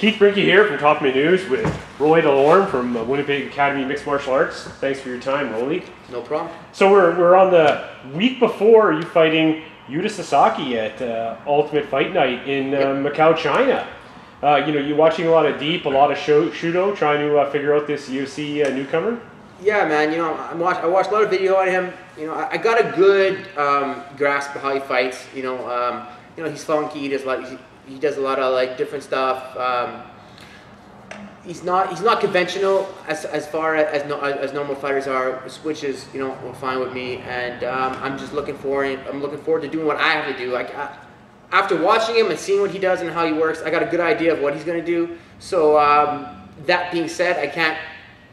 Keith Brinke here from Top Me News with Roland Delorme from Winnipeg Academy of Mixed Martial Arts. Thanks for your time, Rolly. No problem. So we're on the week before you fighting Yuta Sasaki at Ultimate Fight Night in Macau, China. You're watching a lot of Deep, a lot of Shudo, trying to figure out this UFC newcomer. Yeah, man. I watched a lot of video on him. I got a good grasp of how he fights. He's funky. He does a lot of like different stuff. He's not conventional as far as normal fighters are, which is fine with me. And I'm just looking forward to doing what I have to do. After watching him and seeing what he does and how he works, I got a good idea of what he's going to do. So that being said, I can't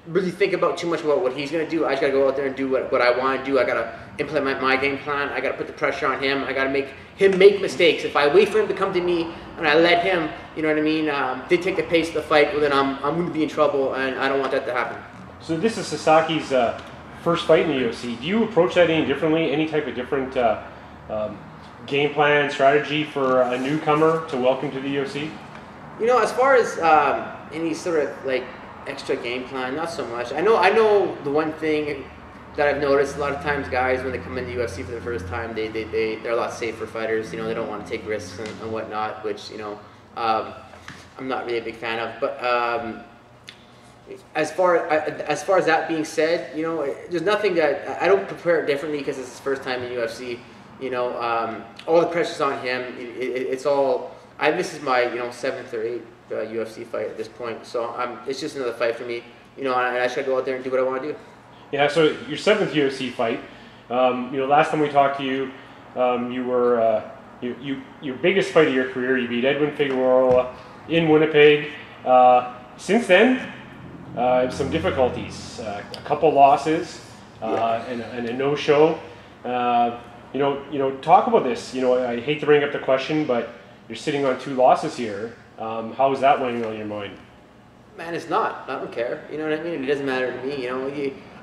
really think about too much about what he's going to do. I just got to go out there and do what I want to do. I got to implement my game plan. I got to put the pressure on him. I got to make him make mistakes. If I wait for him to come to me and I let him, they take the pace of the fight, well then I'm going to be in trouble, and I don't want that to happen. So this is Sasaki's first fight in the UFC. Do you approach that any differently? Any type of different game plan, strategy for a newcomer to welcome to the UFC? As far as any sort of like extra game plan, not so much. I know the one thing that I've noticed a lot of times, guys, when they come into UFC for the first time, they're a lot safer fighters. They don't want to take risks and whatnot, which I'm not really a big fan of. But as far as that being said, there's nothing that I don't prepare differently because it's his first time in UFC. All the pressure's on him. It's all. This is my 7th or 8th UFC fight at this point, so it's just another fight for me. And I just gotta go out there and do what I want to do. Yeah. So your 7th UFC fight. Last time we talked to you, you were your biggest fight of your career. You beat Edwin Figueroa in Winnipeg. Since then, some difficulties, a couple losses, and a no-show. Talk about this. I hate to bring up the question, but you're sitting on 2 losses here. How is that weighing on your mind? Man, it's not. I don't care. You know what I mean? It doesn't matter to me.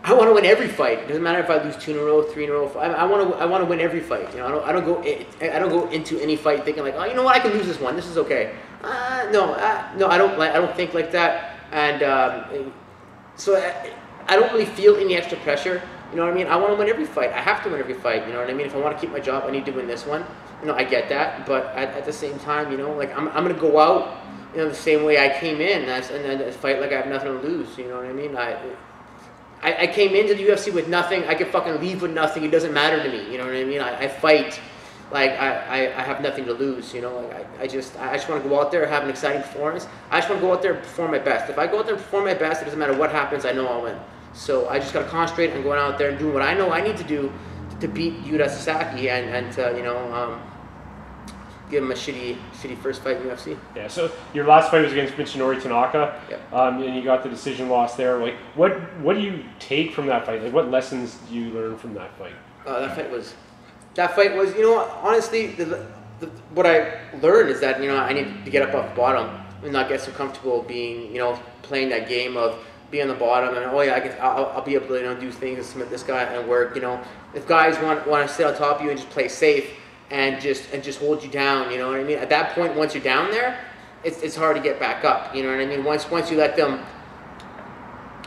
I want to win every fight. It doesn't matter if I lose 2 in a row, 3 in a row. I want to win every fight. I don't go into any fight thinking like, oh, you know what? I can lose this one. This is okay. No. I don't think like that. And so I don't really feel any extra pressure. You know what I mean? I want to win every fight. I have to win every fight. You know what I mean? If I want to keep my job, I need to win this one. I get that. But at the same time, I'm going to go out, the same way I came in and then fight like I have nothing to lose. You know what I mean? I came into the UFC with nothing. I could fucking leave with nothing. It doesn't matter to me. You know what I mean? I fight like I have nothing to lose. I just want to go out there, have an exciting performance. I just want to go out there and perform my best. If I go out there and perform my best, it doesn't matter what happens. I know I'll win. So I just got to concentrate on going out there and doing what I know I need to do to beat Yuta Sasaki and to give him a shitty first fight in UFC. Yeah. So your last fight was against Michinori Tanaka. Yep. And you got the decision loss there. Like, what do you take from that fight? Like, what lessons do you learn from that fight? That fight was honestly what I learned is that I need to get up off the bottom and not get so comfortable being playing that game of be on the bottom and I'll be able to do things and submit this guy and work. If guys want to sit on top of you and just play safe and just hold you down, you know what I mean? At that point, once you're down there, it's hard to get back up. You know what I mean? Once you let them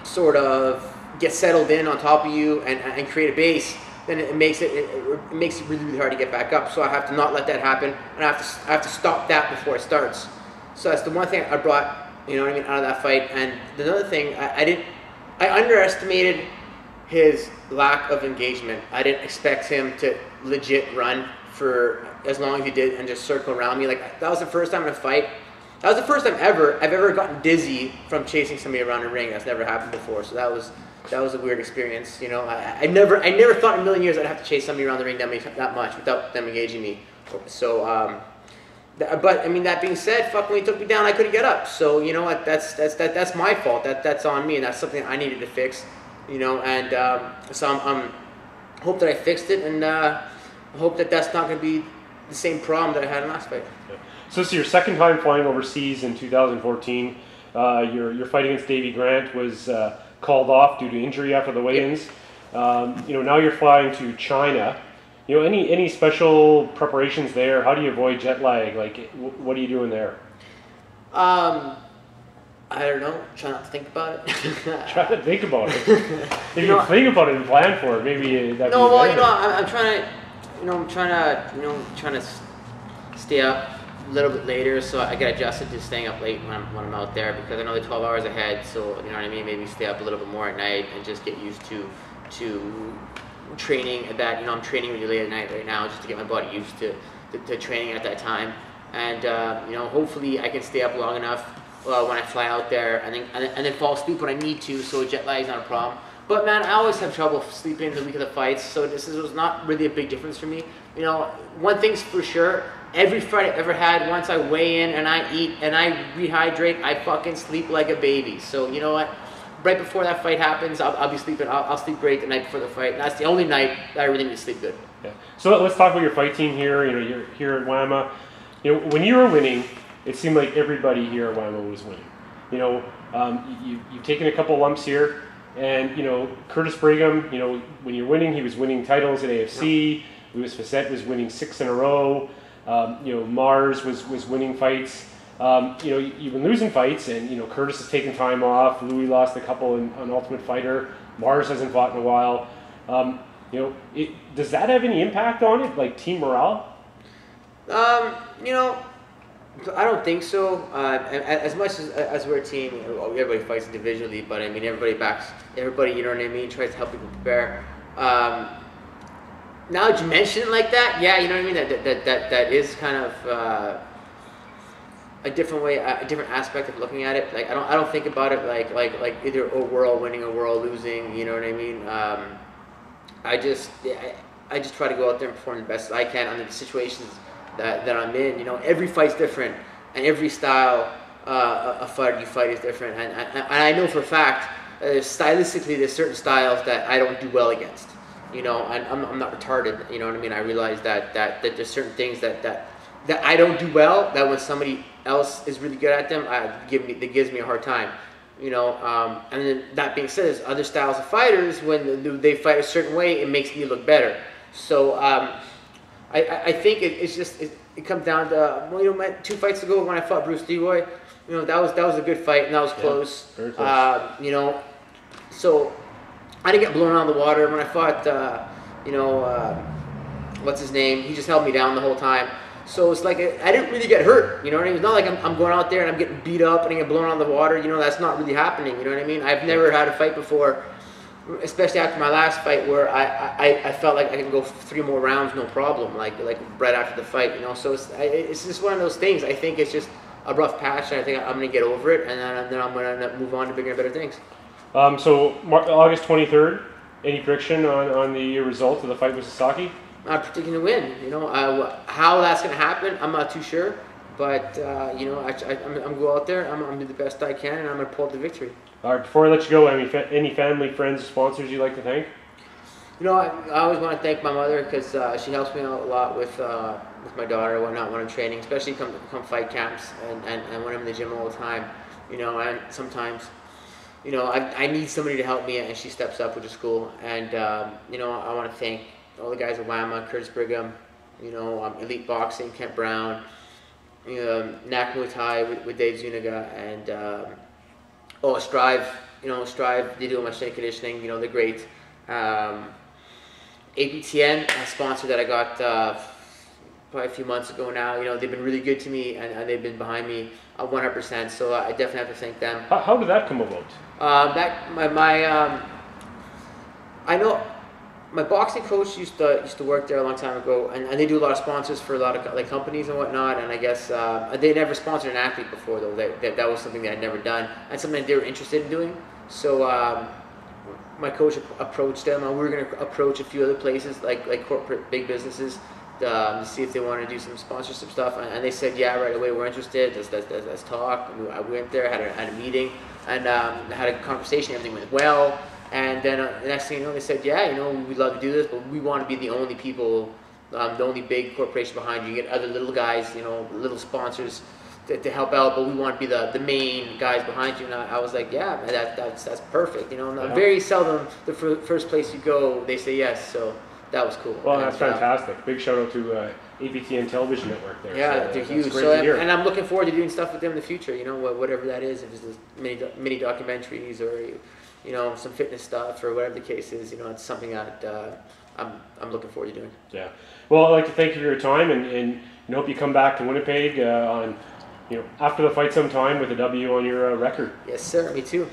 sort of get settled in on top of you and create a base, then it makes it really, really hard to get back up. So I have to not let that happen, and I have to stop that before it starts. So that's the one thing I brought, out of that fight. And another thing, I underestimated his lack of engagement. I didn't expect him to legit run for as long as he did and just circle around me. Like, that was the first time in a fight. That was the first time I've ever gotten dizzy from chasing somebody around a ring. That's never happened before. So that was a weird experience. I never thought in a million years I'd have to chase somebody around the ring that much without them engaging me. So, but I mean, that being said, when he took me down, I couldn't get up. So you know what? That's my fault. That's on me, and that's something I needed to fix. And so I'm hope that I fixed it, and I hope that that's not going to be the same problem that I had in last fight. Yeah. So this is your second time flying overseas in 2014. Your fight against Davey Grant was called off due to injury after the weigh-ins. Now you're flying to China. Any special preparations there? How do you avoid jet lag? Like, what are you doing there? I don't know. Try not to think about it. Try to think about it. If you think about it and plan for it, maybe that'd no, be well, better. I'm trying to, trying to stay up a little bit later, so I get adjusted to staying up late when I'm out there, because I know they're 12 hours ahead. So you know what I mean. Maybe stay up a little bit more at night and just get used to training at that. I'm training really late at night right now just to get my body used to training at that time. And hopefully I can stay up long enough when I fly out there, and then fall asleep when I need to, so jet lag is not a problem. But man, I always have trouble sleeping the week of the fights, so this was not really a big difference for me. One thing's for sure, every fight I've ever had, once I weigh in and I eat and I rehydrate, I fucking sleep like a baby. So you know what? Right before that fight happens, I'll be sleeping. I'll sleep great the night before the fight. And that's the only night that I really need to sleep good. Yeah. So let's talk about your fight team here. You're here at WAMA. When you were winning, it seemed like everybody here at WAMA was winning. You've taken a couple lumps here, and Curtis Brigham. When you're winning, he was winning titles at AFC. Louis Facette was winning 6 in a row. Mars was winning fights. You've been losing fights, and Curtis has taken time off. Louis lost a couple on Ultimate Fighter. Mars hasn't fought in a while. Does that have any impact on it, like team morale? I don't think so. As much as we're a team, everybody fights individually, but I mean everybody backs everybody. You know what I mean? Tries to help people prepare. Now that you mention it like that, yeah, you know what I mean. That is kind of a different way, a different aspect of looking at it. Like I don't think about it like either we're all winning or we're all losing. You know what I mean? I just try to go out there and perform the best I can under the situations that I'm in. Every fight's different, and every style a fighter you fight is different. And I know for a fact, stylistically, there's certain styles that I don't do well against. And I'm not retarded. You know what I mean? I realize that there's certain things that I don't do well, that when somebody else is really good at them, that gives me a hard time. And then that being said, there's other styles of fighters, when they fight a certain way, it makes me look better. So I think it comes down to 2 fights ago when I fought Bruce Leroy. That was a good fight, and that was close. Very close. So I didn't get blown out of the water when I fought. What's his name? He just held me down the whole time. So it's like I didn't really get hurt. You know what I mean? It's not like I'm going out there and I'm getting beat up and I get blown out of the water. That's not really happening. You know what I mean? I've never had a fight before, especially after my last fight, where I felt like I could go 3 more rounds no problem, like right after the fight. So it's just one of those things. I think it's just a rough patch, and I think I'm going to get over it, and then I'm going to move on to bigger and better things. So August 23rd, any prediction on the result of the fight with Sasaki? I'm predicting to win. How that's going to happen, I'm not too sure. But I'm going to go out there. I'm going to do the best I can, and I'm going to pull out the victory. All right. Before I let you go, any family, friends, sponsors you'd like to thank? I always want to thank my mother, because she helps me out a lot with my daughter and whatnot when I'm training, especially come fight camps and when I'm in the gym all the time. And sometimes, I need somebody to help me, and she steps up, which is cool. And I want to thank all the guys at WAMA, Curtis Brigham, Elite Boxing, Kent Brown, NAC Muay Thai with Dave Zuniga, and Strive. Strive, they do my strength conditioning. They're great. APTN, a sponsor that I got probably a few months ago now. They've been really good to me, and they've been behind me 100%. So I definitely have to thank them. How did that come about? I know my boxing coach used to work there a long time ago, and they do a lot of sponsors for a lot of companies and whatnot. And I guess they never sponsored an athlete before, though. That was something that I'd never done, and something that they were interested in doing. So my coach approached them, and we were going to approach a few other places, like corporate big businesses, to see if they wanted to do some sponsorship stuff. And they said, yeah, right away, we're interested. Let's talk. I went there, had a meeting, and had a conversation. Everything went well. And then the next thing you know, they said, yeah, we'd love to do this, but we want to be the only people, the only big corporation behind you. You get other little guys, little sponsors to help out, but we want to be the main guys behind you. And I was like, yeah, that's perfect. Very seldom the first place you go, they say yes. So that was cool. Well, that's fantastic. Big shout out to APTN television network there. Yeah, so they're that's huge. great So, to hear. and I'm looking forward to doing stuff with them in the future. You know, whatever that is, if it's just mini documentaries or some fitness stuff or whatever the case is. You know, it's something that I'm looking forward to doing. Yeah. Well, I'd like to thank you for your time and hope you come back to Winnipeg on after the fight sometime with a W on your record. Yes, sir. Me too.